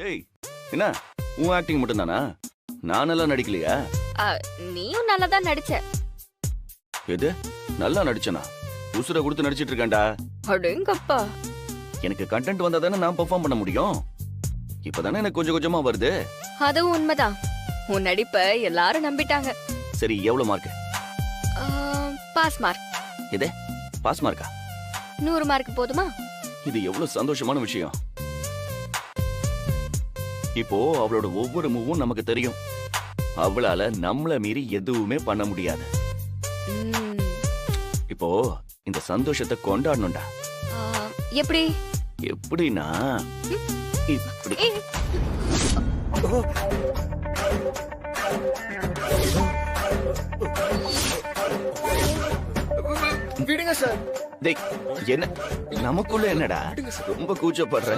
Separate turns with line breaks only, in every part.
டேய் என்ன உன் ஆக்டிங் மட்டும் தானா? நான் நல்லா நடிக்கலையா?
நீயும் நல்லா தான் நடிச்ச.
எது நல்லா நடிச்சனா? உசுர கொடுத்து நடிச்சிட்டு இருக்கேன்டா.
அடேங்கப்பா.
எனக்கு கண்டென்ட் வந்தா தானே நான் பெர்ஃபார்ம் பண்ண முடியும். இப்பதானே எனக்கு கொஞ்சம் கொஞ்சமா வருது.
அதுவும் உண்மைதான். உன் நடிப்ப எல்லாரும் நம்பிட்டாங்க.
சரி எவ்வளவு மார்க்?
Pass mark.
எது பாஸ் மார்க்கா?
100 மார்க் போதுமா?
இது எவ்வளவு சந்தோஷமான விஷயம். இப்போ அவளோட ஒவ்வொரு மூவும் நமக்கு தெரியும். அவளால நம்மள மீறி எதுவுமே பண்ண முடியாது. இப்போ இந்த சந்தோஷத்தை கொண்டாடணும்டா.
எப்படி?
எப்படின்னா இப்படி.
விடுங்க சார்.
டேய் என்ன நமக்குள்ள என்னடா ரொம்ப கூச்சப்படுற?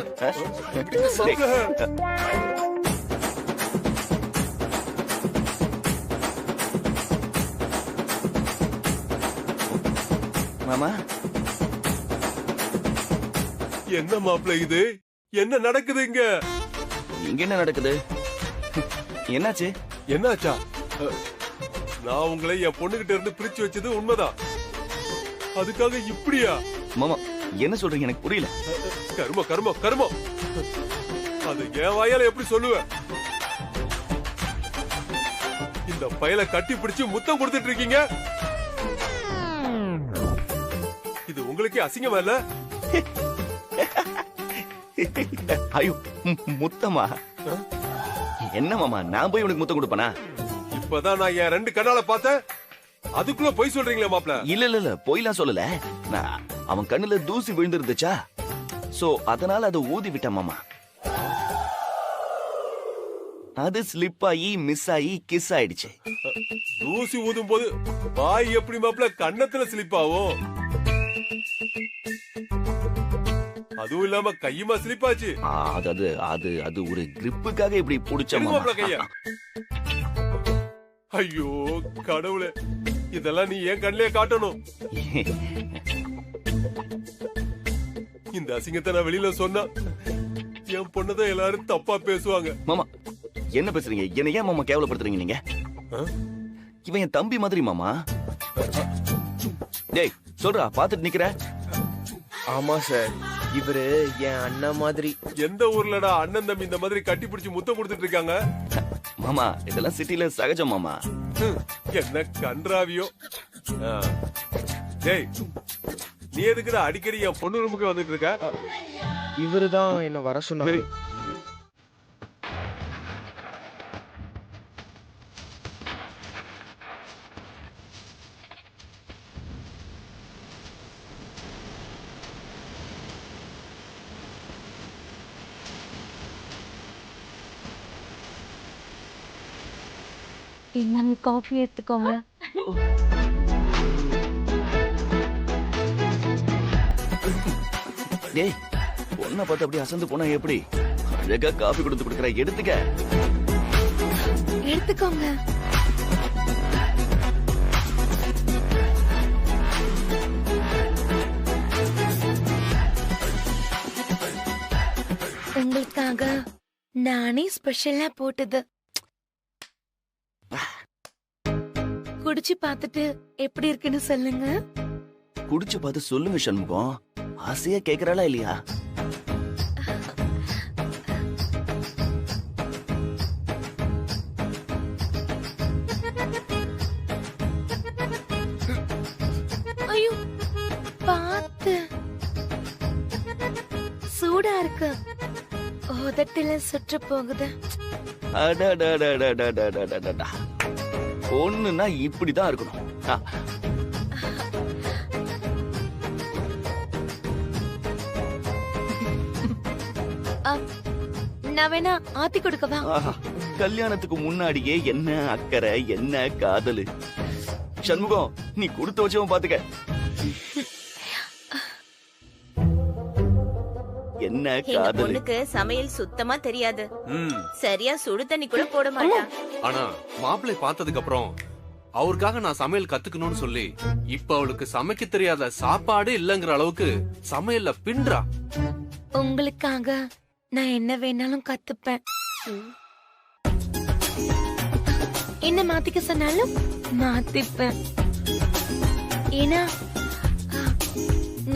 மாமா
என்ன மாப்பிள்ள இது? என்ன நடக்குது இங்க?
இங்க என்ன நடக்குது? என்னாச்சு?
என்னாச்சா? நான் உங்களை என் பொண்ணுகிட்ட இருந்து பிரிச்சு வச்சது உண்மைதான். அதுக்காக இப்படியா?
மாமா என்ன சொல்றீங்க எனக்கு புரியல.
கரும கரும கருமம். அது என் வாயால எப்படி சொல்லுவேன்? இந்த பயலை கட்டி பிடிச்சு முத்தம் கொடுத்துட்டு இருக்கீங்க. இது உங்களுக்கே அசிங்கமா இல்ல?
ஐயோ முத்தமா? என்ன மாமா நான் போய் உனக்கு முத்தம் கொடுப்பனா?
இப்பதான் நான் என் 2 கண்ணால பார்த்தேன். அதுக்குள்ள போய் சொல்றீங்களே மாப்ள?
இல்ல இல்ல இல்ல போய்லாம் சொல்லல. அவன் கண்ணுல தூசி விழுந்துருந்துச்சா, சோ அதனால அதை ஊதி விட்டான் மாமா. அது ஸ்லிப் ஆகி மிஸ் ஆகி கிஸ் ஆயிடுச்சு.
தூசி ஊதும் போது வாய் எப்படி மாப்ள கண்ணத்துல ஸ்லிப் ஆகும்? அதுவும் இல்லாம கையுமா ஸ்லிப் ஆச்சு.
அது அது அது ஒரு கிரிப்புக்காக இப்படி புடிச்ச மாமா.
கையா ஐயோ கடவுளே, இதெல்லாம் நீ ஏன் கண்ணிலே காட்டணும்? இந்த அசிங்கத்தை நான் வெளியில சொன்னா என் பொண்ணதான் எல்லாரும் தப்பா பேசுவாங்க.
மாமா என்ன பேசுறீங்க? என்ன ஏன் மாமா கேவலப்படுத்துறீங்க நீங்க? இவன் என் தம்பி மாதிரி மாமா. டேய் சொல்றா, பாத்துட்டு நிக்கிற?
ஆமா சார், இவரு என் அண்ணன் மாதிரி.
எந்த ஊர்லடா அண்ணன் தம்பி இந்த மாதிரி கட்டி பிடிச்சு முத்தம் கொடுத்துட்டு இருக்காங்க?
மாமா இதெல்லாம் சிட்டில சகஜம் மாமா.
என்ன கன்றாவியோ. டேய் நீ எதுக்குடா அடிக்கடி என் பொண்ணு ரூமுக்கு வந்துட்டு இருக்க?
இவருதான் என்ன வர சொன்னாரு.
என்னங்க காஃபி எடுத்துக்கோங்க.
டேய் பொண்ணை பார்த்து அப்படியே அசந்து போனா எப்படி? அழகா காஃபி கொடுத்து கொடுக்குற, எடுத்துக்க.
எடுத்துக்கோங்க. உங்களுக்காக நானே ஸ்பெஷலா போட்டது. குடிச்சு பார்த்துட்டு எப்படி இருக்குன்னு சொல்லுங்க.
குடிச்சு பார்த்து சொல்லுங்க சண்முகம். ஆசையா கேக்குறாளா இல்லையா?
ஐயோ பார்த்து, சூடா இருக்கு. உதட்டில சுற்று போகுது.
அடடடடடடடடடடா. பொண்ணுன்னா இப்படிதான் இருக்கணும்.
நான் வேணா ஆத்தி கொடுக்கவா?
கல்யாணத்துக்கு முன்னாடியே என்ன அக்கறை, என்ன காதலு. சண்முகம் நீ கொடுத்து வச்சவன் பாத்துக்க. என்ன காதலு.
பொண்ணுக்கு சமையல் சுத்தமா தெரியாது. சரியா சுடு தண்ணி கூட போட மாட்டா.
ஆனா மாப்பிள்ளை பார்த்ததுக்கு அப்புறம் அவருக்காக நான் சமையல் கத்துக்கணும்னு சொல்லி இப்ப அவளுக்கு சமைக்க தெரியாத சாப்பாடு இல்லங்கிற அளவுக்கு சமையல்ல பின்றா.
உங்களுக்காக
நான் என்ன வேணாலும் கத்துப்பேன். என்ன மாத்திக்க சொன்னாலும் மாத்திப்பேன். ஏன்னா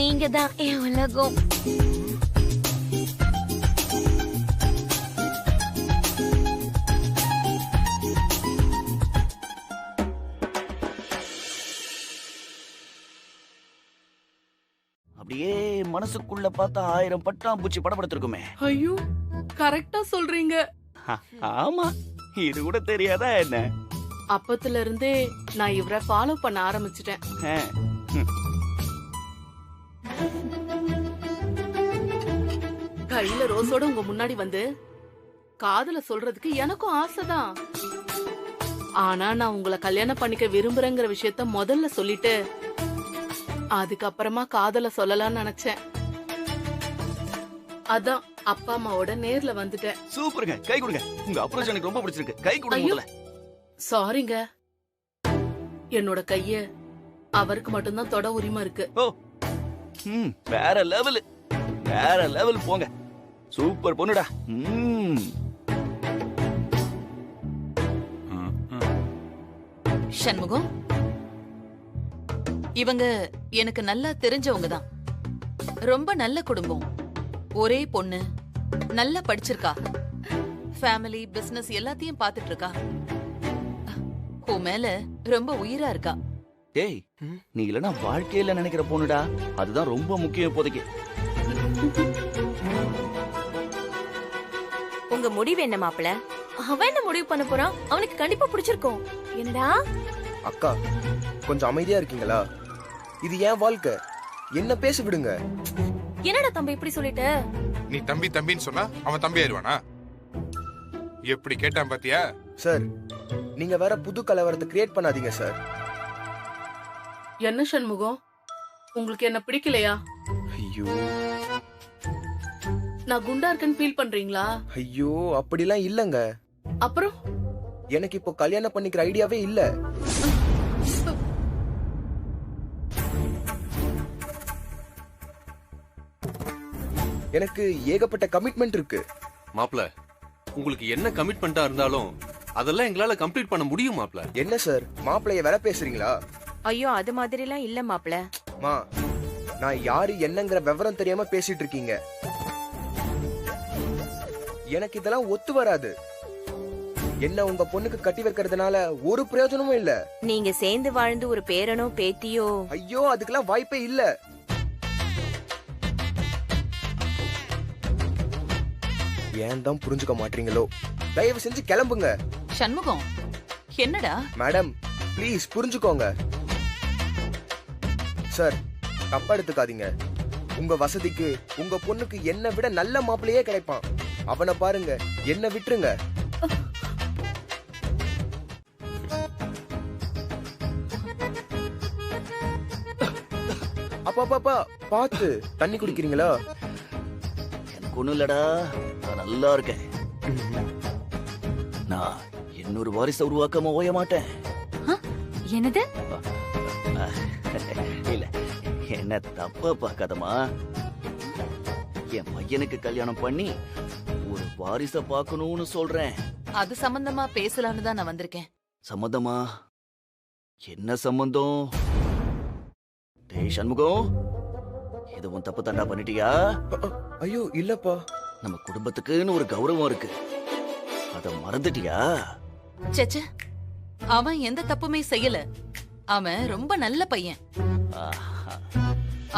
நீங்க தான் என் உலகம்.
அப்படியே மனசுக்குள்ள பார்த்தா 1000 பட்டாம்பூச்சி படபடுத்திருக்குமே.
ஐயோ கரெக்டா சொல்றீங்க.
ஆமா, இது கூட தெரியாதா என்ன?
அப்பத்துல இருந்தே நான் இவரை ஃபாலோ பண்ண ஆரம்பிச்சிட்டேன். கையில ரோஸோட உங்க முன்னாடி வந்து காதல சொல்றதுக்கு எனக்கும் ஆசைதான். ஆனா நான் உங்களை கல்யாணம் பண்ணிக்க விரும்புறேங்கிற விஷயத்த முதல்ல சொல்லிட்டு அதுக்கப்புறமா காதல சொல்லலாம்னு நினைச்சேன். அதான் அப்பா அம்மாவோட நேர்ல வந்துட்டேன்.
சூப்பருங்க, கை கொடுங்க. உங்க அப்ரோச் எனக்கு ரொம்ப பிடிச்சிருக்கு. கை கொடுங்க முதல்ல.
சாரிங்க, என்னோட கைய அவருக்கு மட்டும்தான் தொட உரிமை இருக்கு.
ஓ, வேற லெவல், வேற லெவல் போங்க. சூப்பர் பொண்ணுடா.
சண்முகம், இவங்க எனக்கு நல்லா தெரிஞ்சவங்க தான். ரொம்ப நல்ல குடும்பம், ஒரே பொண்ணு, நல்லா படிச்சிருக்கா, ஃபேமிலி பிசினஸ் எல்லாத்தையும் பாத்துட்டு இருக்கா. உன் மேல ரொம்ப உயிரா இருக்கா.
டேய், நீ இல்லனா வாழ்க்கையில நினைக்கிற பொண்ணுடா. அதுதான் ரொம்ப முக்கியம் இப்போதைக்கு.
உங்க முடிவு என்ன மாப்பிள?
அவன் என்ன முடிவு பண்ண போறான்? அவனுக்கு கண்டிப்பா பிடிச்சிருக்கும். என்னடா
அக்கா, கொஞ்சம் அமைதியா இருக்கீங்களா? இது ஏன் வாழ்க்கை, என்ன பேச விடுங்க.
என்னடா தம்பி இப்படி சொல்லிட்ட?
நீ தம்பி தம்பின்னு சொன்னா அவன் தம்பி ஆயிடுவானா? எப்படி கேட்டான் பாத்தியா?
சார், நீங்க வேற புது கலவரத்தை கிரியேட் பண்ணாதீங்க சார்.
என்ன சண்முகம், உங்களுக்கு என்ன பிடிக்கலையா?
ஐயோ
நான் குண்டா இருக்கேன்னு ஃபீல் பண்றீங்களா?
ஐயோ, அப்படிலாம் இல்லங்க.
அப்புறம்
எனக்கு இப்போ கல்யாணம் பண்ணிக்கிற ஐடியாவே இல்ல. எனக்கு ஏகப்பட்ட கமிட்மெண்ட் இருக்கு.
மாப்ள, உங்களுக்கு என்ன கமிட்மெண்டா இருந்தாலும் அதெல்லாம் எங்களால கம்ப்ளீட் பண்ண முடியும் மாப்ள.
என்ன சார், மாப்பிளைய வேற பேசுறீங்களா?
ஐயோ, அது மாதிரி எல்லாம் இல்ல மாப்பிள.
மா, நான் யாரு என்னங்கிற விவரம் தெரியாம பேசிட்டு இருக்கீங்க. எனக்கு இதெல்லாம் ஒத்து வராது. என்ன உங்க பொண்ணுக்கு கட்டி வைக்கிறதுனால ஒரு பிரயோஜனமும் இல்ல.
நீங்க சேர்ந்து வாழ்ந்து ஒரு பேரனோ பேத்தியோ.
ஐயோ, அதுக்கெல்லாம் வாய்ப்பே இல்ல. ஏன் தான் புரிஞ்சுக்க மாட்டீங்களோ? தயவு செஞ்சு கிளம்புங்க.
சண்முகம், என்னடா?
மேடம், ப்ளீஸ் புரிஞ்சுக்கோங்க. சார், தப்பா எடுத்துக்காதீங்க. உங்க வசதிக்கு உங்க பொண்ணுக்கு என்ன விட நல்ல மாப்பிள்ளையே கிடைப்பான். அவனை பாருங்க, என்ன விட்டுருங்க. அப்பா, பாத்து தண்ணி குடிக்கிறீங்களா?
எனக்கு ஒண்ணும் இல்லடா, நான் நல்லா இருக்கேன். நான் இன்னொரு வாரிசை உருவாக்காம ஓய மாட்டேன்.
என்னது?
இல்ல, என்ன தப்பா பார்க்காதமா. என் பையனுக்கு கல்யாணம் பண்ணி ஒரு வாரிச பார்க்கணும்னு சொல்றேன்.
அது சம்பந்தமா பேசலான்னு தான் நான் வந்திருக்கேன்.
சம்மந்தமா? என்ன சம்பந்தம்? டேய் சண்முகம், இது உன் தப்பு தாண்டா பண்ணிட்டியா?
ஐயோ இல்லப்பா.
நம்ம குடும்பத்துக்குன்னு ஒரு கௌரவம் இருக்கு, அத மறந்துட்டியா?
சேச்சே, அவன் எந்த தப்புமே செய்யல. அவன் ரொம்ப நல்ல பையன்.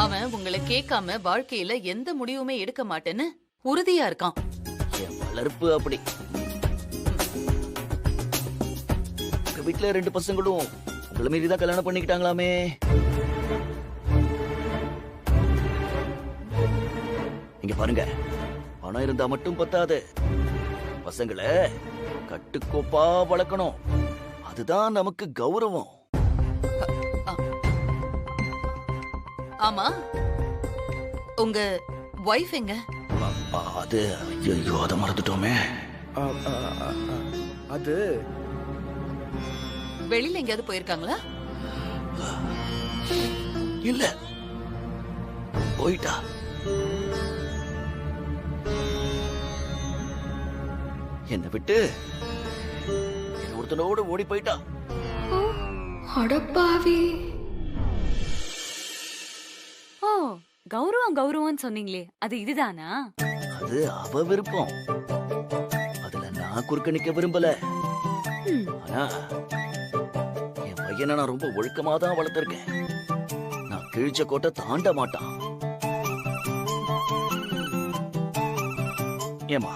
அவன் உங்களை கேட்காம வாழ்க்கையில எந்த முடிவுமே எடுக்க மாட்டேன்னு உறுதியா இருக்கான்.
என் வளர்ப்பு அப்படி. உங்க வீட்டுல 2 பசங்களும் உங்களை மீறிதான் கல்யாணம் பண்ணிக்கிட்டாங்களாமே. இங்க பாருங்க, பணம் இருந்தா மட்டும் பத்தாது. பசங்களை கட்டுக்கோப்பா வளர்க்கணும். அதுதான் நமக்கு கௌரவம்.
ஆமா, உங்க வைஃப் எங்க?
அது ஐயோ, அதை மறந்துட்டோமே.
அது
வெளியில எங்கேயாவது போயிருக்காங்களா?
இல்ல, போயிட்டா. என்னை விட்டு ஒருத்தனோடு ஓடி போயிட்டா.
அடப்பாவி.
ஓ, கௌரவம் சொன்னீங்களே, அது இதுதானா?
அது அவ விருப்பம். அதுல நான் குறுக்க நிக்க விரும்பல. ஆனா என் பையனை நான் ரொம்ப ஒழுக்கமா தான் வளர்த்திருக்கேன். நான் கிழிச்ச கோட்டை தாண்ட மாட்டான். ஏமா,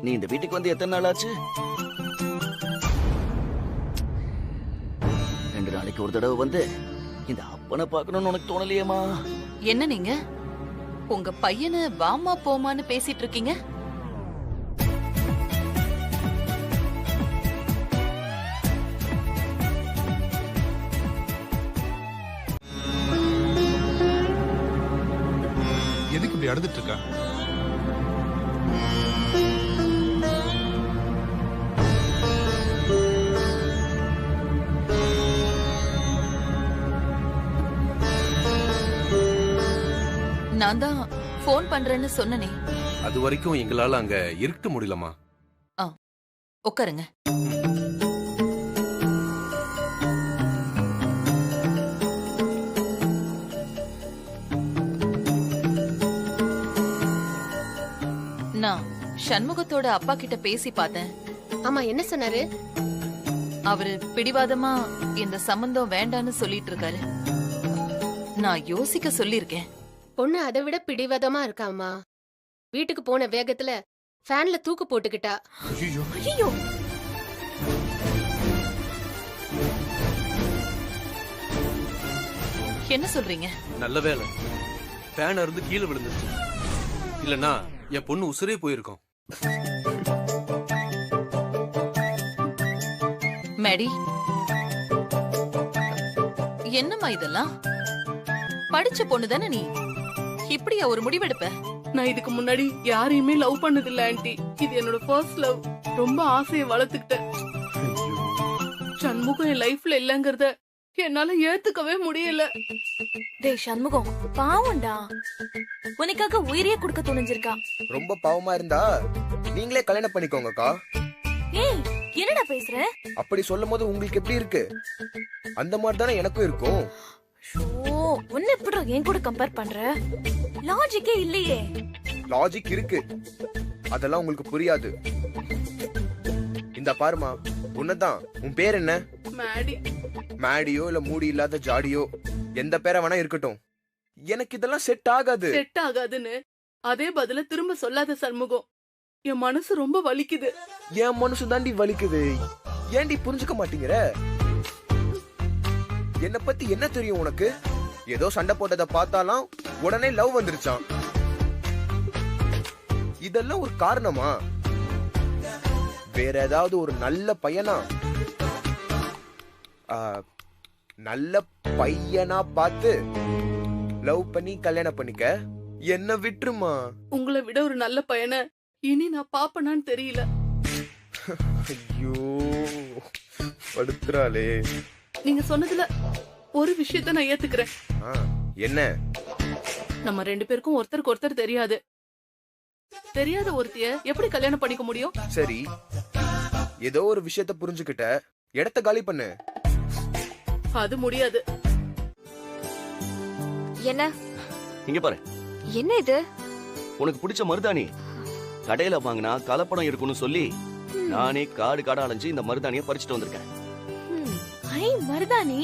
நீ இந்த வீட்டுக்கு வந்து எத்தனை நாள் ஆச்சு? 2 நாளைக்கு ஒரு தடவை வந்து இந்த அப்பனை பார்க்கணும்னு உனக்கு தோணலையேமா?
என்ன நீங்க உங்க பையனை வாமா போமான்னு பேசிட்டு இருக்கீங்க?
எதுக்கு இப்படி அழுதுட்டு இருக்கா?
நான் தான் போன் பண்றேன்னு சொன்னனே.
அது வரைக்கும் எங்களால அங்க இருக்க முடியலமா.
உட்காருங்க. நான் சண்முகத்தோட அப்பா கிட்ட பேசி பார்த்தேன்.
ஆமா, என்ன சொன்னாரு?
அவரு பிடிவாதமா இந்த சம்பந்தம் வேண்டான்னு சொல்லிட்டு இருக்காரு. நான் யோசிக்க சொல்லிருக்கேன்.
பொண்ணு அதை விட பிடிவாதமா இருக்காமா. வீட்டுக்கு போன வேகத்துல ஃபேன்ல தூக்கு போட்டுக்கிட்டா. ஐயோ,
என்ன சொல்றீங்க?
நல்ல வேலை ஃபேன் இருந்து கீழே விழுந்துருச்சு. இல்லனா என் பொண்ணு உசுரே போயிருக்கும்.
மேடி, என்னம்மா இதெல்லாம்? படிச்ச பொண்ணு தானே நீ, இப்படியா ஒரு முடிவெடுப்ப?
நான் இதுக்கு முன்னாடி யாரையுமே லவ் பண்ணதில்ல ஆன்ட்டி. இது என்னோட ஃபர்ஸ்ட் லவ். ரொம்ப ஆசையை வளர்த்துக்கிட்டேன். சண்முகம் என் லைஃப்ல இல்லங்கறத என்னால ஏத்துக்கவே முடியல.
டேய் சண்முகம், பாவம்டா. உனக்காக உயிரையே கொடுக்க துணிஞ்சிருக்கா.
ரொம்ப பாவமா இருந்தா நீங்களே கல்யாணம் பண்ணிக்கோங்கக்கா.
ஏய், என்னடா பேசுற?
அப்படி சொல்லும் போது உங்களுக்கு எப்படி இருக்கு? அந்த மாதிரி தானே எனக்கும் இருக்கும்.
ஓ, உன்னை எப்படி என் கூட கம்பேர் பண்ற? லாஜிக்கே இல்லையே.
லாஜிக் இருக்கு, அதெல்லாம் உங்களுக்கு புரியாது. இந்த பாருமா, உன்னதான். உன் பேர் என்ன?
மேடி.
மேடியோ இல்ல மூடி இல்லாத ஜாடியோ, எந்த பேரை வேணா இருக்கட்டும். எனக்கு இதெல்லாம் செட் ஆகாது.
செட் ஆகாதுன்னு அதே பதில திரும்ப சொல்லாத சண்முகம். என் மனசு ரொம்ப வலிக்குது.
என் மனசு தாண்டி வலிக்குது. ஏன்டி புரிஞ்சுக்க மாட்டேங்கிற? என்ன பத்தி என்ன தெரியும் உனக்கு? ஏதோ சண்டை போட்டதை பார்த்தாலாம் உடனே லவ் வந்துருச்சான். இதெல்லாம் ஒரு காரணமா? வேற ஏதாவது ஒரு நல்ல பையனா நல்ல பையனா பார்த்து லவ் பண்ணி கல்யாணம் பண்ணிக்க. என்ன விட்டுருமா.
உங்களை விட ஒரு நல்ல பையனை இனி நான் பாப்பனான்னு தெரியல.
ஐயோ, படுத்துறாளே.
நீங்க சொன்னதுல ஒரு விஷயத்த நான் ஏத்துக்கிறேன்.
என்ன?
நம்ம 2 பேருக்கும் ஒருத்தருக்கு ஒருத்தர் தெரியாது. தெரியாத ஒருத்திய எப்படி கல்யாணம் பண்ணிக்க முடியும்?
சரி, ஏதோ ஒரு விஷயத்த புரிஞ்சுக்கிட்ட, இடத்த காலி பண்ணு.
அது முடியாது.
என்ன?
இங்க பாரு.
என்ன இது?
உனக்கு பிடிச்ச மருதாணி கடையில வாங்கினா கலப்படம் இருக்குன்னு சொல்லி நானே காடு காடா அலைஞ்சு இந்த மருதாணியை பறிச்சுட்டு வந்திருக்கேன்.
ஐ, மருதாணி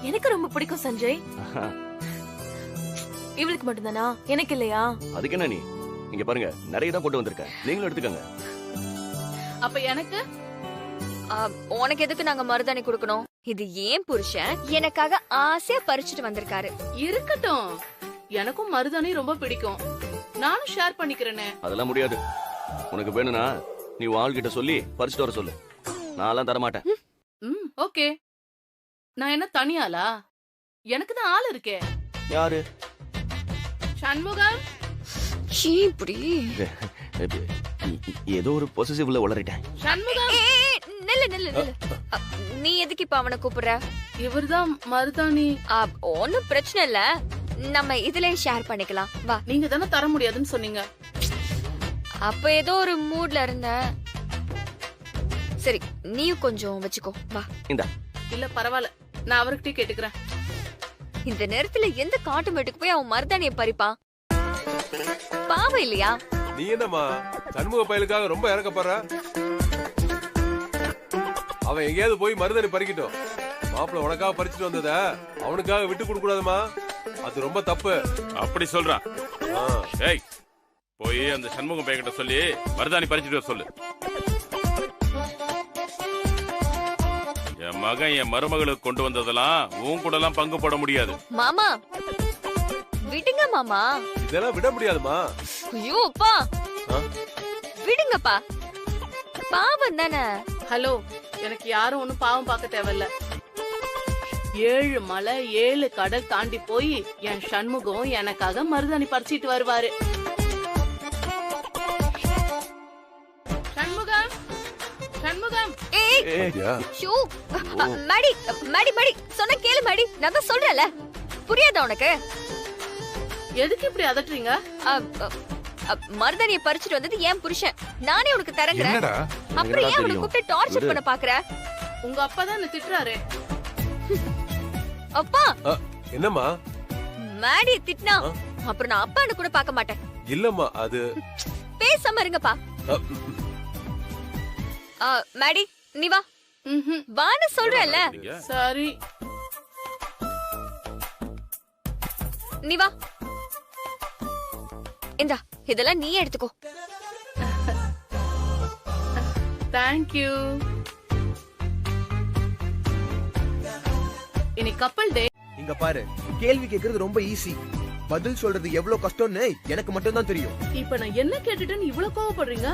எனக்கு ரொம்ப பிடிக்கும் சஞ்சய். இவளுக்கு மட்டும்தானா? எனக்கு இல்லையா?
அதுக்கு என்ன நீ? இங்க பாருங்க, நிறைய தான் கொண்டு வந்திருக்கேன், நீங்களும் எடுத்துக்கங்க.
அப்ப எனக்கு?
உனக்கு எதுக்கு நாங்க மருதாணி கொடுக்கணும்? இது ஏன் புருஷன் எனக்காக ஆசையா பறிச்சுட்டு வந்திருக்காரு.
இருக்கட்டும், எனக்கும் மருதாணி ரொம்ப பிடிக்கும். நானும் ஷேர் பண்ணிக்கிறேனே.
அதெல்லாம் முடியாது. உனக்கு வேணும்னா நீ ஆள்கிட்ட சொல்லி பறிச்சுட்டு வர சொல்லு. நான்லாம் தர மாட்டேன்.
ஓகே. நான் என்ன தனியாளா? எனக்கு தான் ஆள் இருக்கே.
யாரு?
சண்முகம்.
இப்படி
ஏதோ ஒரு பொசசிவ்ல உளறிட்டேன்.
சண்முகம்,
நில்லு நில்லு நில்லு. நீ எதுக்கு இப்ப அவனை கூப்பிடுற?
இவர்தான் மருதாணி.
ஒன்னும் பிரச்சனை இல்ல, நம்ம இதுலயே ஷேர் பண்ணிக்கலாம். வா.
நீங்க தானே தர முடியாதுன்னு சொன்னீங்க.
அப்ப ஏதோ ஒரு மூட்ல இருந்த. சரி நீயும் கொஞ்சம் வச்சுக்கோ வா.
இந்தா.
இல்ல பரவாயில்ல, நான் அவர்கிட்டயே கேட்டுக்கிறேன்.
இந்த நேரத்துல எந்த காட்டு மேட்டுக்கு போய் அவன் மருதாணிய பறிப்பான்? பாவம் இல்லையா?
நீ என்னம்மா சண்முக பயலுக்காக ரொம்ப இறக்கப்படுற? அவன் எங்கேயாவது போய் மருதாணி பறிக்கட்டும். மாப்பிள்ள உனக்காக பறிச்சுட்டு வந்தத அவனுக்காக விட்டு கொடுக்க கூடாதுமா, அது ரொம்ப தப்பு.
அப்படி சொல்றான். ஏய் போய் அந்த சண்முகம் பையன்கிட்ட சொல்லி மருதாணி பறிச்சுட்டு வர சொல்லு. என் மகன் என் மருமகளுக்கு கொண்டு வந்ததெல்லாம் உன் கூட எல்லாம் பங்கு போட முடியாது.
மாமா விடுங்க மாமா.
இதெல்லாம் விட முடியாதுமா.
ஐயோ அப்பா விடுங்கப்பா, பாவம் தானே.
ஹலோ, எனக்கு யாரும் ஒண்ணும் பாவம் பார்க்க தேவையில்ல. 7 மலை 7 கடல் தாண்டி போய் என் சண்முகம் எனக்காக மருதாணி பறிச்சிட்டு வருவாரு. சண்முகம், சண்முகம்.
மடி மடி மடி சொன்ன கேளு மடி. நான் தான் சொல்றேன்ல, புரியாதா உனக்கு?
எதுக்கு இப்படி அதட்டுறீங்க?
மருதாணியை பறிச்சுட்டு வந்தது ஏன் புருஷன், நானே உனக்கு தரங்குறேன். அப்புறம் ஏன் அவனை கூப்பிட்டு டார்ச்சர் பண்ண பாக்குற?
உங்க அப்பா தான் என்ன திட்டுறாரு.
அப்பா
என்னம்மா?
மேடியை திட்டினா அப்புறம் நான் அப்பான்னு கூட பார்க்க மாட்டேன்.
இல்லம்மா அது.
பேசாம இருங்கப்பா. மேடி நீ வா. வான்னு சொல்றேன்ல.
சரி
நீ வா. இந்தா இதெல்லாம் நீயே எடுத்துக்கோ.
தேங்க்யூ. இன்னைக்கு கப்பல் டே.
இங்க பாரு, கேள்வி கேக்குறது ரொம்ப ஈஸி, பதில் சொல்றது எவ்வளவு கஷ்டம்னு எனக்கு மட்டும் தான் தெரியும்.
இப்ப நான் என்ன கேட்டுட்டேன்னு இவ்வளவு கோவப்படுறீங்க?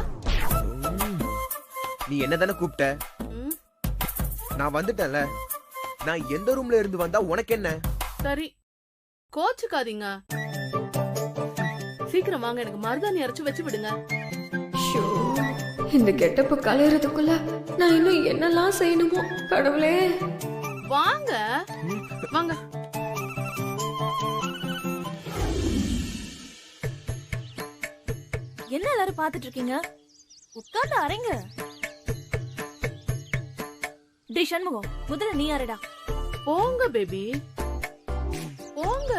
நீ என்னதானே கூப்பிட்ட? நான் வந்துட்டேன்ல. நான் எந்த ரூம்ல இருந்து வந்தா உனக்கு என்ன?
சரி கோச்சுக்காதீங்க. சீக்கிரம் வாங்க, எனக்கு மருதாணி அரைச்சு வச்சு விடுங்க.
இந்த கெட்டப்பு கலையறதுக்குள்ள நான் இன்னும் என்னெல்லாம் செய்யணுமோ கடவுளே.
வாங்க வாங்க.
என்ன எல்லாரும் பாத்துட்டு இருக்கீங்க? உட்கார்ந்து அரைங்க. டேய் சண்முகம், முதல்ல நீ அரைடா.
போங்க பேபி போங்க.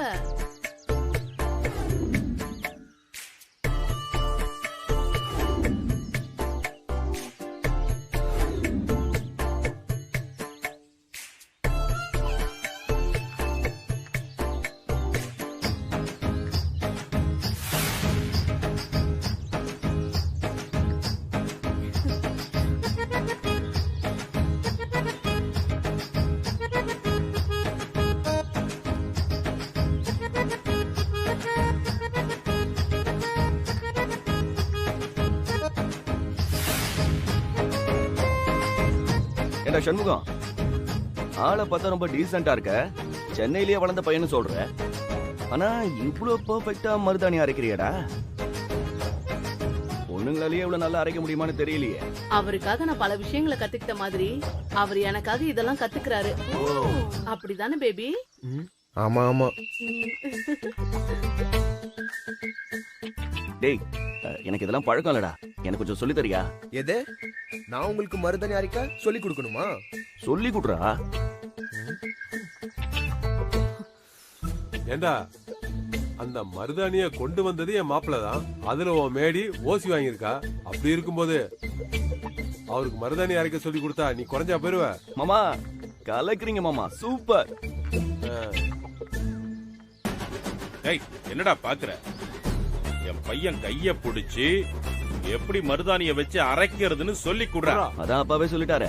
ஏண்டா சண்முகம், ஆளை பார்த்தா ரொம்ப டீசென்டா இருக்க. சென்னையிலேயே வளர்ந்த பையன்னு சொல்ற, ஆனா இவ்வளவு பெர்ஃபெக்ட்டா மருதாணி அரைக்கிறியடா. பொண்ணுங்களாலேயே இவ்வளவு நல்லா அரைக்க முடியுமான்னு தெரியலையே.
அவருக்காக நான் பல விஷயங்களை கத்துக்கிட்ட மாதிரி அவர் எனக்காக இதெல்லாம் கத்துக்கிறாரு. அப்படிதானே பேபி?
ஆமா ஆமா.
டேய், எனக்கு இதெல்லாம் பழக்கம் இல்லடா, எனக்கு கொஞ்சம் சொல்லி தரியா?
எது? நான் உங்களுக்கு மருதாணி அரைக்க சொல்லி கொடுக்கணுமா?
சொல்லி கொடுறா.
ஏண்டா அந்த மருதாணிய கொண்டு வந்தது என் மாப்பிள்ள தான். அதுல உன் மேடி ஓசி வாங்கியிருக்கா. அப்படி இருக்கும்போது அவருக்கு மருதாணி அரைக்க சொல்லி கொடுத்தா நீ குறைஞ்சா போயிருவ.
மாமா கலக்குறீங்க மாமா, சூப்பர்.
ஏய் என்னடா பாக்குற? என் பையன் கைய புடிச்சு எப்படி மருதாணிய வச்சு அரைக்கிறதுன்னு சொல்லி குடுறா.
அதான் அப்பாவே சொல்லிட்டாரு.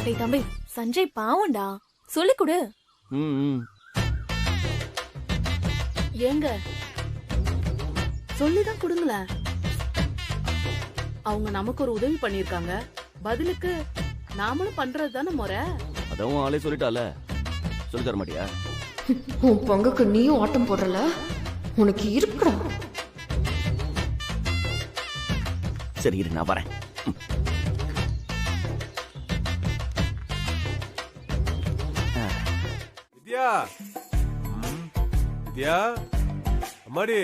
டேய் தம்பி, சஞ்சய் பாவம்டா, சொல்லி கொடு.
ஏங்க சொல்லிதான் கொடுங்களேன். அவங்க நமக்கு ஒரு உதவி பண்ணிருக்காங்க, பதிலுக்கு நாமளும் பண்றது தானே முறை.
அதான் ஆளே சொல்லிட்டால, சொல்லி தர மாட்டியா?
உன் பங்குக்கு நீயும் ஆட்டம் போடுறல, உனக்கு இருக்குடா.
சரி இரு, நான் வரேன்.
வித்யா, வித்யா, அம்மாடி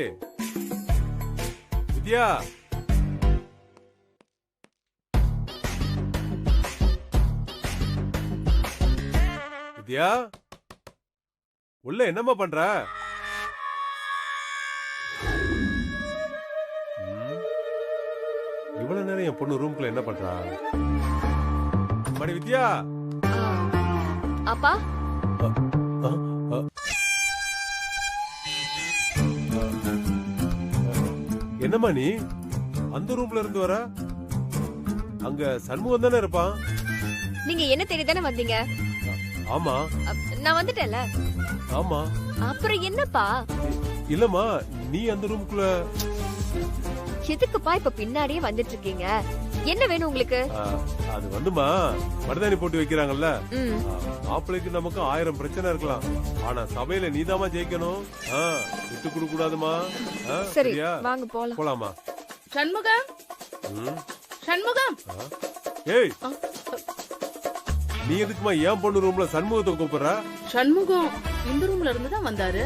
வித்யா வித்யா உள்ள என்னம்மா பண்ற? இவ்வளவு நேரம் என் பொண்ணு ரூம்குள்ள என்ன பண்றா? மணி வித்யா
அப்பா
என்னம்மா நீ அந்த ரூம்ல இருந்து வர? அங்க சண்முகம் தானே இருப்பான்.
நீங்க என்ன தேடி தானே வந்தீங்க?
ஆமா
நான் வந்துட்டேன்ல.
ஆமா
அப்புறம் என்னப்பா?
இல்லம்மா நீ அந்த ரூம்குள்ள
எதுக்குப்பா இப்ப பின்னாடியே வந்துட்டு இருக்கீங்க? என்ன வேணும் உங்களுக்கு?
அது வந்துமா மருதாணி போட்டு வைக்கிறாங்கல்ல, மாப்பிள்ளைக்கு நமக்கு 1000 பிரச்சனை இருக்கலாம், ஆனா சபையில நீதாமா ஜெயிக்கணும். விட்டு கொடுக்க கூடாதுமா.
சரி வாங்க போலாம்.
போலாமா?
சண்முகம் சண்முகம்.
ஏய் நீ எதுக்குமா ஏன் பொண்ணு ரூம்ல சண்முகத்தை கூப்பிடுற?
சண்முகம் இந்த ரூம்ல இருந்து தான் வந்தாரு.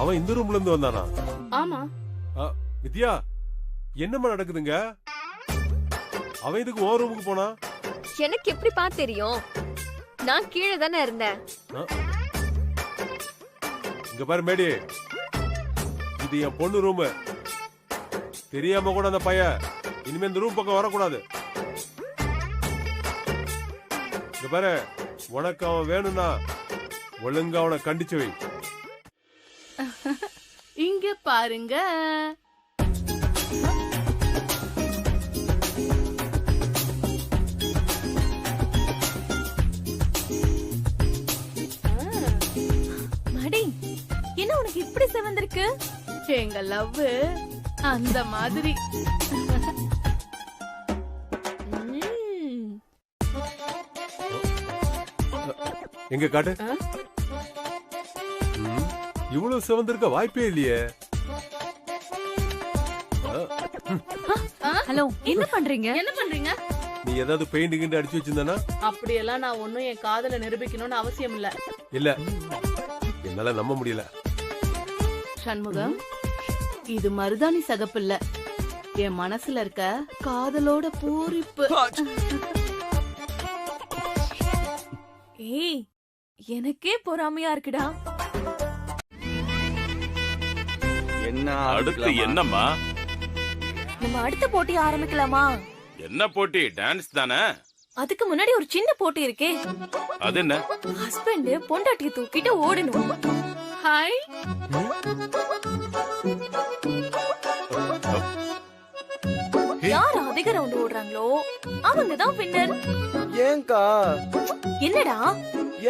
அவன் இந்த ரூம்ல இருந்து வந்தானா?
ஆமா.
வித்யா என்னமா நடக்குதுங்க? அவன் இதுக்கு ஓ ரூமுக்கு போனா?
எனக்கு எப்படிப்பா தெரியும்? நான் கீழே தானே இருந்தேன்.
இங்க பாரு மேடி, இது என் பொண்ணு ரூம். தெரியாம கூட அந்த பையன் இனிமே இந்த ரூம் பக்கம் வரக்கூடாது. இங்க பாரு, உனக்கு அவன் வேணும்னா ஒழுங்கா அவனை கண்டிச்சு வை.
இங்க பாருங்க.
மடி, என்ன உனக்கு இப்படி செவந்திருக்கு?
எங்க லவ் அந்த மாதிரி.
எங்க காட்டு. இவ்வளவு சிவந்திருக்க வாய்ப்பே இல்லையே.
ஹலோ, என்ன பண்றீங்க?
என்ன பண்றீங்க?
நீ ஏதாவது பெயிண்ட் கிண்ட் அடிச்சு வச்சிருந்தா?
அப்படியெல்லாம் நான் ஒன்னும் என் காதல நிரூபிக்கணும்னு அவசியம் இல்ல.
இல்ல, என்னால நம்ப முடியல.
சண்முகம், இது மருதாணி சகப்பு இல்ல, என் மனசுல இருக்க காதலோட பூரிப்பு.
ஏய், எனக்கே பொறாமையா இருக்குடா.
என்ன
அடுத்து என்னம்மா?
நம்ம அடுத்த போட்டி ஆரம்பிக்கலாமா?
என்ன போட்டி? டான்ஸ் தானே?
அதுக்கு முன்னாடி ஒரு சின்ன போட்டி இருக்கே.
அது என்ன?
ஹஸ்பண்ட் பொண்டாட்டியை தூக்கிட்டு ஓடணும்.
ஹாய்.
யார் அதிக ரவுண்ட் ஓடுறாங்களோ அவங்க தான் வின்னர்.
ஏங்கா?
என்னடா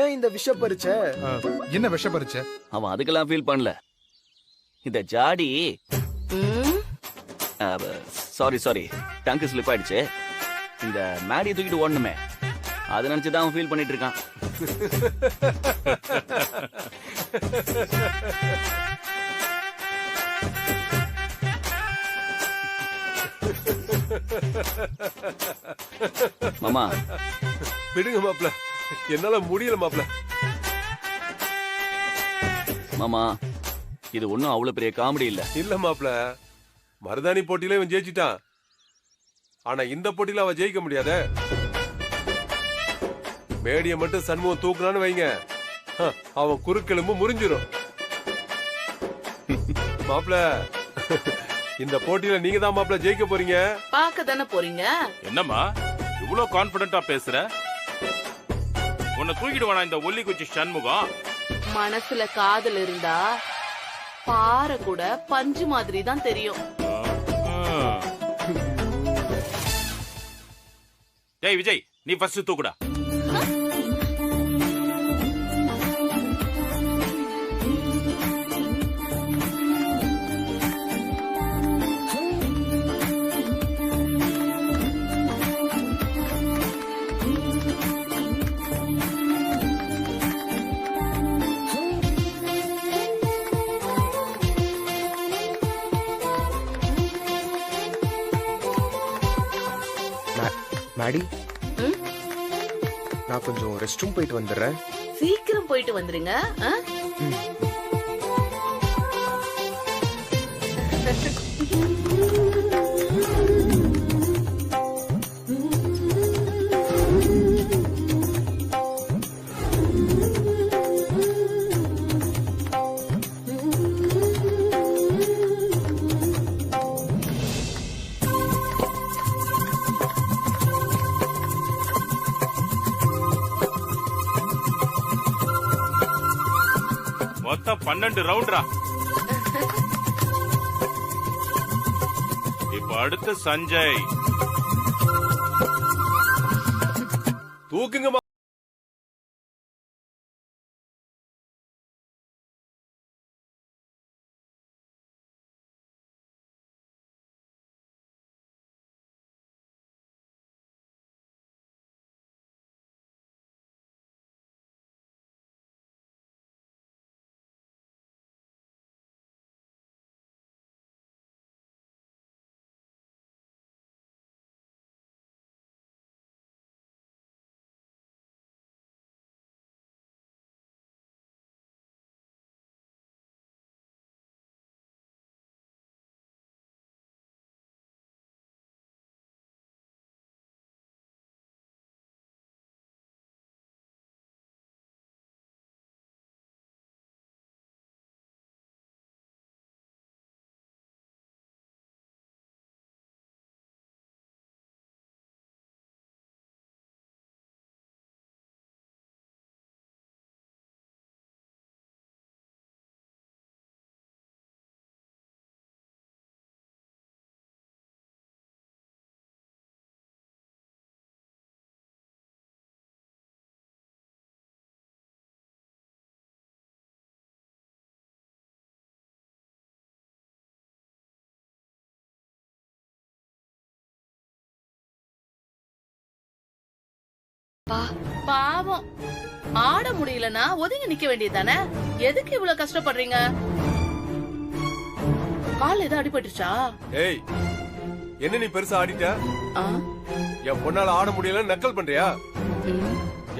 ஏன் இந்த விஷ பரிச்சை?
என்ன விஷ பரிச்சை?
அவன் அதுக்கெல்லாம் ஃபீல் பண்ணல. இந்த ஜாடி சாரி டங்கு ஸ்லிப் ஆயிடுச்சு. இந்த மேடியை தூக்கிட்டு ஓடணுமே, அதை நினைச்சுதான் அவன் ஃபீல் பண்ணிட்டு இருக்கான். மாமா
விடுங்க மாப்ள, என்னால முடியல மாப்ள.
மாமா இது ஒண்ணும் அவ்வளவு பெரிய காமெடி இல்ல.
இல்ல மாப்ள, மருதாணி போட்டியில இவன் ஜெயிச்சிட்டான், ஆனா இந்த போட்டியில அவன் ஜெயிக்க முடியாத. மேடிய மட்டும் சண்முகம் தூக்குனான்னு வைங்க, அவன் குறுக்கெலும்பு முறிஞ்சிரும். மாப்ள, இந்த போட்டியில நீங்க தான் மாப்ள ஜெயிக்க போறீங்க.
பாக்க தானே போறீங்க.
என்னம்மா இவ்வளவு கான்பிடண்டா பேசுற? உன்னை தூக்கிடுவானா இந்த ஒல்லி குச்சி சண்முகம்?
மனசுல காதல் இருந்தா பாறை கூட பஞ்சு மாதிரி தான் தெரியும்.
டேய் விஜய், நீ ஃபர்ஸ்ட் தூக்குடா.
மேடி, நான் கொஞ்சம் ரெஸ்ட் ரூம் போயிட்டு வந்துடுறேன்.
சீக்கிரம் போயிட்டு வந்துருங்க.
மொத்தம் 12 ரவுண்டரா. இப்ப அடுத்து சஞ்சய்.
தூக்குங்க.
பாவம், ஆட முடியலன்னா ஒதுங்கி நிக்க வேண்டியதானே? எதுக்கு இவ்வளவு கஷ்டப்படுறீங்க? கால் ஏதோ அடிபட்டுச்சா?
ஏய், என்ன நீ பெருசா ஆடிட்ட? என் பொண்ணால ஆட முடியல நக்கல் பண்றியா?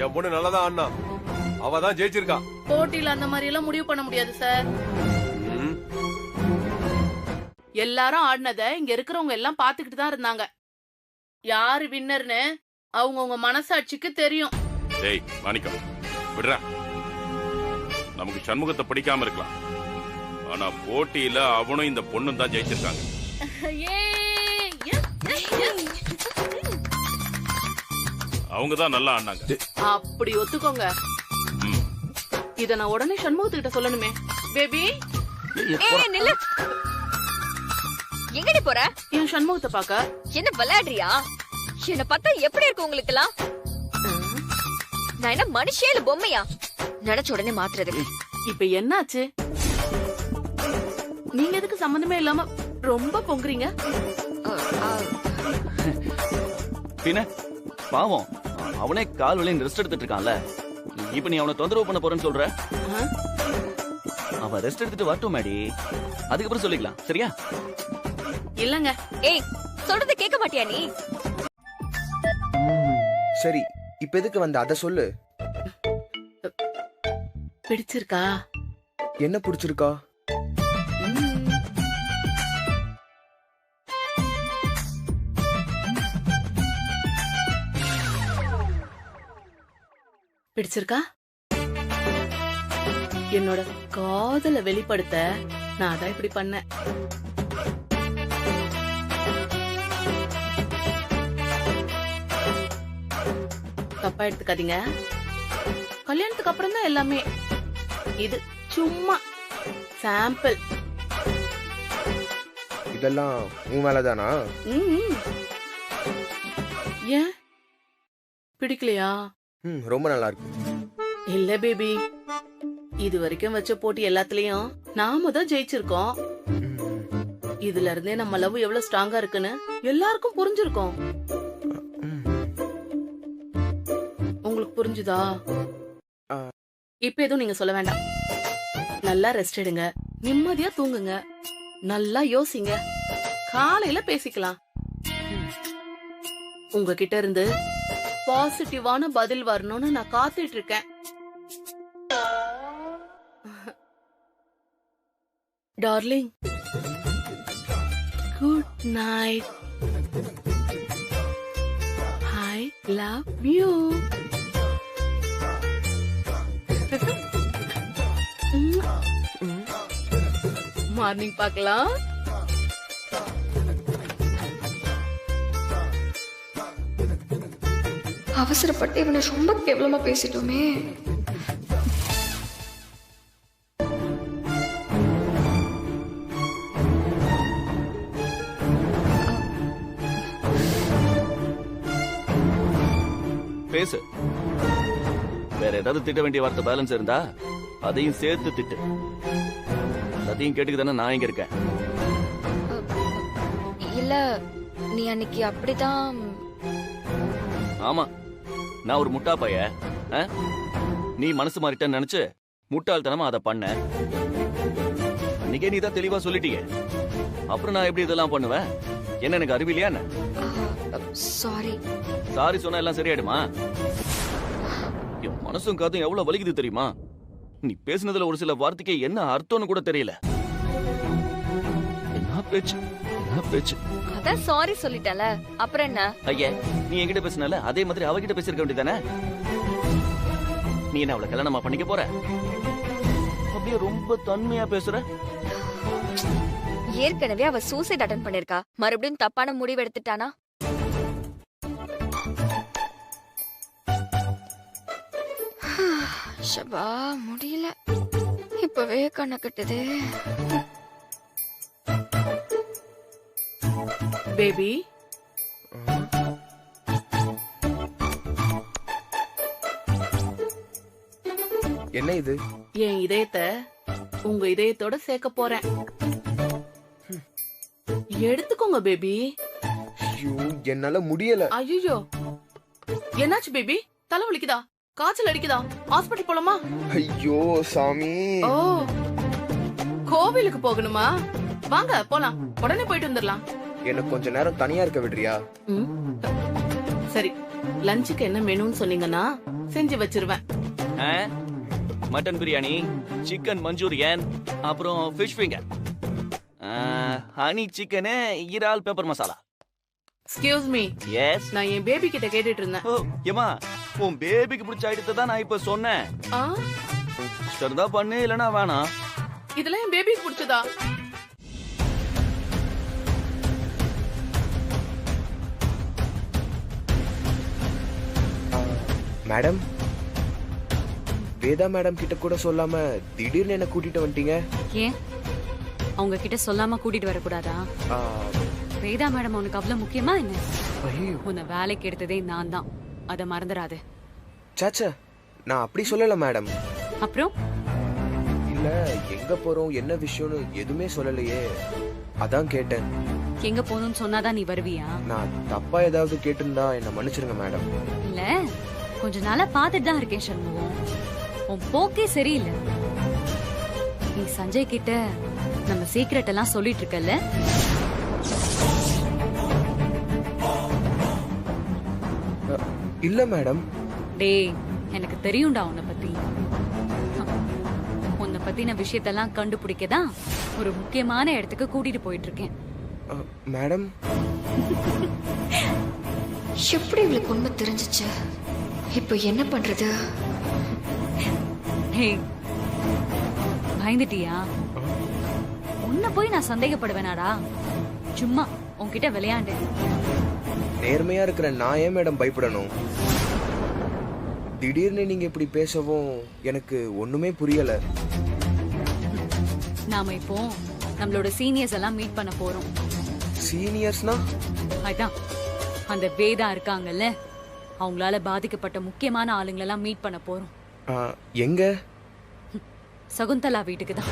என் பொண்ணு நல்லாதான் ஆடினா, அவதான் ஜெயிச்சிருக்கா.
போட்டியில அந்த மாதிரி எல்லாம் முடிவு பண்ண முடியாது சார். எல்லாரும் ஆடினத இங்க இருக்கிறவங்க எல்லாம் பாத்துக்கிட்டு தான் இருந்தாங்க. யாரு வின்னர்னு அவங்கவுங்க மனசாட்சிக்கு தெரியும்.
டேய் மாணிக்கம், விடுறா. நமக்கு சண்முகத்தை பிடிக்காம இருக்கலாம், ஆனா போட்டியில அவனும் இந்த பொண்ணும் தான் ஜெயிச்சிருக்காங்க. அவங்க தான் நல்லா ஆடினாங்க.
அப்படி ஒத்துக்கோங்க. இத நான் உடனே சண்முகத்துக்கிட்ட சொல்லணுமே. பேபி,
நில்லு. எங்கடி போற?
என் சண்முகத்தை பாக்க.
என்ன விளையாடுறியா? என்ன பார்த்தா எப்படி இருக்கு உங்களுக்கு எல்லாம்? நான் என்ன மனுஷியா இல்ல பொம்மையா? நினைச்ச உடனே மாத்துறது.
இப்ப என்னாச்சு? நீங்க எதுக்கு சம்பந்தமே இல்லாம ரொம்ப பொங்குறீங்க?
பின்ன பாவம், அவனே கால் வலின்னு ரெஸ்ட் எடுத்துட்டு இருக்கான்ல. இப்ப நீ அவனை தொந்தரவு பண்ண போறேன்னு சொல்ற? அவன் ரெஸ்ட் எடுத்துட்டு வரட்டும் மேடி, அதுக்கப்புறம் சொல்லிக்கலாம், சரியா?
இல்லங்க.
ஏய், சொல்றத கேட்க மாட்டியா நீ?
சரி, இப்ப எதுக்கு வந்த அத சொல்லு.
பிடிச்சிருக்கா?
என்ன பிடிச்சிருக்கா?
பிடிச்சிருக்கா? என்னோட காதலை வெளிப்படுத்த நான் அதான் இப்படி பண்ணேன். தப்பா எடுத்துக்காதீங்க. கல்யாணத்துக்கு அப்புறம் தான் எல்லாமே. இது சும்மா சாம்பிள்.
இதெல்லாம் உன் மேலதானா?
ஏன் பிடிக்கலையா?
ரொம்ப நல்லா இருக்கு.
இல்ல பேபி, இது வரைக்கும் வச்ச போட்டி எல்லாத்துலயும் நாம தான் ஜெயிச்சிருக்கோம். இதுல இருந்தே நம்ம லவ் எவ்வளவு ஸ்ட்ராங்கா இருக்குன்னு எல்லாருக்கும் புரிஞ்சிருக்கோம். உங்களுக்கு புரிஞ்சுதா? இப்ப எதுவும் நீங்க சொல்ல வேண்டாம். நல்லா ரெஸ்ட் எடுங்க, நிம்மதியா தூங்குங்க, நல்லா யோசிங்க, காலையில பேசிக்கலாம். உங்ககிட்ட இருந்து பாசிட்டிவான பதில் வரணும்னு நான் காத்துட்டு இருக்கேன். Darling, good night. I love you. Morning பார்க்கலாம்.
அவசரப்பட்டு இவனை ரொம்ப கேவலமா பேசிட்டோமே.
பேசு. வேற ஏதாவது திட்ட வேண்டிய வார்த்தை பேலன்ஸ் இருந்தா அதையும் சேர்த்து திட்டு. அதையும் கேட்டுக்குதானே நான் இங்க இருக்கேன்.
இல்ல நீ அன்னைக்கு அப்படிதான்.
ஆமா, நான் ஒரு முட்டா பைய. நீ மனசு மாறிட்டேன்னு நினைச்சு முட்டாள்தனமா அதை பண்ண. அன்னைக்கே நீ தான் தெளிவா சொல்லிட்டீங்க. அப்புறம் நான் எப்படி இதெல்லாம் பண்ணுவேன்? என்ன எனக்கு அறிவில்லையா?
சாரி.
சாரி சொன்னா எல்லாம் சரியாயிடுமா? என் மனசும் காதும் எவ்வளவு வலிக்குது தெரியுமா? நீ பேசுனதுல ஒரு சில வார்த்தைக்கு என்ன அர்த்தம்னு கூட தெரியல. என்ன பேச்சு, என்ன பேச்சு.
அதான் சாரி சொல்லிட்டல, அப்புறம் என்ன?
ஐயா, நீ என்கிட்ட பேசினால அதே மாதிரி அவகிட்ட பேசிருக்க வேண்டியதானே? நீ என்ன அவளை கல்யாணமா பண்ணிக்க போற? அப்படியே ரொம்ப தன்மையா பேசுற.
ஏற்கனவே அவ சூசைட் அட்டெண்ட் பண்ணிருக்கா, மறுபடியும் தப்பான முடிவு எடுத்துட்டானா? ஷபா, முடியல. இப்பவே கண்ண கட்டுது.
பேபி,
என்ன இது?
என் இதயத்தை உங்க இதயத்தோட சேர்க்க போறேன். எடுத்துக்கோங்க பேபி.
ஐயோ, என்னால முடியல.
ஐயோ, என்னாச்சு பேபி? தலை வலிக்குதா? காய்ச்சல் அடிக்குதா? ஹாஸ்பிடல் போலாமா?
ஐயோ சாமி.
ஓ, கோவிலுக்கு போகணுமா? வாங்க போலாம், உடனே போயிட்டு வந்துடலாம்.
எனக்கு கொஞ்ச நேரம் தனியா இருக்க விடுறியா?
சரி, லஞ்சுக்கு என்ன மெனுன்னு சொன்னீங்கன்னா செஞ்சு வச்சிருவேன்.
மட்டன் பிரியாணி, சிக்கன் மஞ்சூரியன், அப்புறம் ஃபிஷ் ஃபிங்கர், ஹனி சிக்கனு, இறால் pepper masala.
Excuse me.
Yes.
நான் என் பேபி கிட்ட கேட்டுட்டு இருந்தேன்.
ஏமா, உன் பேபிக்கு பிடிச்ச ஐட்டத்தை தான் நான் இப்ப சொன்னேன். சரிதா பண்ணு, இல்லனா வேணாம்.
இதெல்லாம் என் பேபிக்கு பிடிச்சதா?
மேடம், வேதா மேடம் கிட்ட கூட சொல்லாம திடீர்னு என்ன கூட்டிட்டு வந்துட்டீங்க.
ஏன் அவங்க கிட்ட சொல்லாம கூட்டிட்டு வரக்கூடாதா? வேதா மேடம் உனக்கு அவ்வளவு முக்கியமா என்ன? உன்னை வேலைக்கு எடுத்ததே நான் தான், அத மறந்துடாத.
சாச்சா, நான் அப்படி சொல்லல மேடம்.
அப்புறம்
இல்ல, எங்க போறோம் என்ன விஷயம்னு எதுவுமே சொல்லலையே, அதான் கேட்டேன்.
எங்க போகணும்னு சொன்னாதான் நீ வருவியா?
நான் தப்பா ஏதாவது கேட்டிருந்தா என்ன மன்னிச்சிருங்க மேடம்.
இல்ல, கொஞ்ச நாளா பாத்துட்டு தான் இருக்கேன் சண்முகம், உன் போக்கே சரியில்லை. நீ சஞ்சய் கிட்ட நம்ம சீக்ரெட் எல்லாம் சொல்லிட்டு இருக்கல?
இல்ல மேடம்.
டேய், எனக்கு தெரியும்டா உன்னை பத்தி. உன்னை பத்தின விஷயத்தெல்லாம் கண்டுபிடிக்கதான் ஒரு முக்கியமான இடத்துக்கு கூட்டிட்டு போயிட்டு இருக்கேன்.
மேடம்,
எப்படி இவளுக்கு உண்மை தெரிஞ்சிச்சு? இப்போ என்ன பண்றது?
பயந்துட்டியா? உன்னை போய் நான் சந்தேகப்படுவேனாடா? சும்மா உன்கிட்ட விளையாண்டேன்.
நேர்மையா இருக்கிற நான் ஏன் மேடம் பயப்படணும்? திடீர்னு நீங்க இப்படி பேசவும் எனக்கு ஒண்ணுமே புரியல.
நாம இப்போ நம்மளோட சீனியர்ஸ் எல்லாம் மீட் பண்ண போறோம்.
சீனியர்ஸ்னா?
அதான் அந்த வேதா இருக்காங்கல்ல, அவங்களால பாதிக்கப்பட்ட முக்கியமான ஆளுங்களெல்லாம் மீட் பண்ண போறோம்.
எங்க?
சகுந்தலா வீட்டுக்கு தான்.